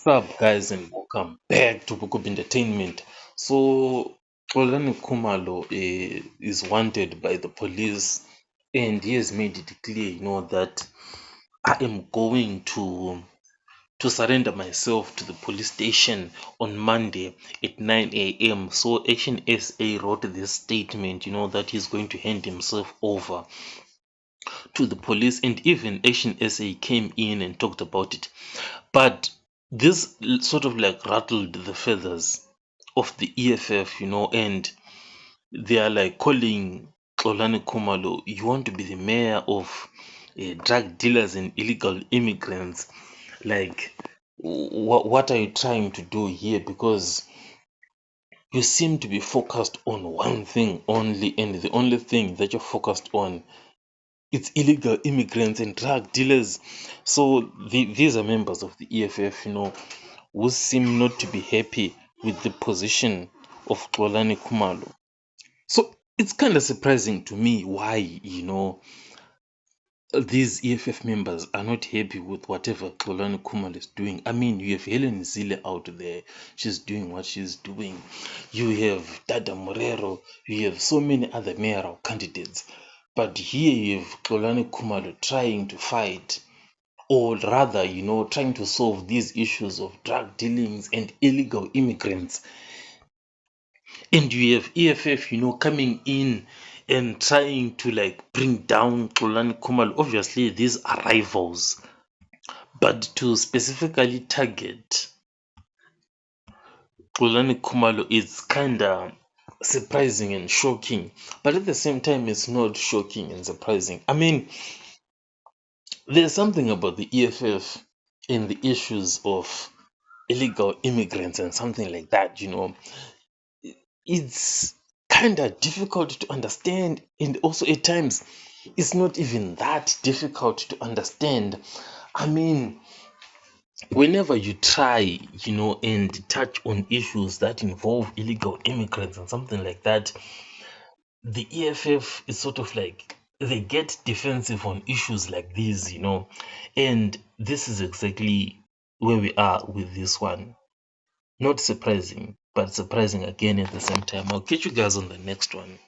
What's up, guys, and welcome back to Book of Entertainment. So, Xolani Khumalo is wanted by the police, and he has made it clear, that I am going to surrender myself to the police station on Monday at 9 a.m. So, Action SA wrote this statement, that he's going to hand himself over to the police, and even Action SA came in and talked about it. But this sort of like rattled the feathers of the EFF, and they are like calling Xolani Khumalo, you want to be the mayor of drug dealers and illegal immigrants. Like, what are you trying to do here? Because you seem to be focused on one thing only, and the only thing that you're focused on it's illegal immigrants and drug dealers. So these are members of the EFF, who seem not to be happy with the position of Xolani Khumalo. So it's kind of surprising to me why, these EFF members are not happy with whatever Xolani Khumalo is doing. I mean, you have Helen Zille out there. She's doing what she's doing. You have Dada Morero. You have so many other mayoral candidates. But here you have Xolani Khumalo trying to fight, or rather, trying to solve these issues of drug dealings and illegal immigrants. And you have EFF, coming in and trying to like bring down Xolani Khumalo. Obviously, these are rivals, but to specifically target Xolani Khumalo is kind of surprising and shocking. But at the same time, it's not shocking and surprising. I mean, there's something about the EFF in the issues of illegal immigrants and something like that, it's kind of difficult to understand, and also at times it's not even that difficult to understand. I mean, whenever you try, and touch on issues that involve illegal immigrants and something like that, the EFF is sort of like they get defensive on issues like these, and this is exactly where we are with this one. Not surprising, but surprising again at the same time. I'll catch you guys on the next one.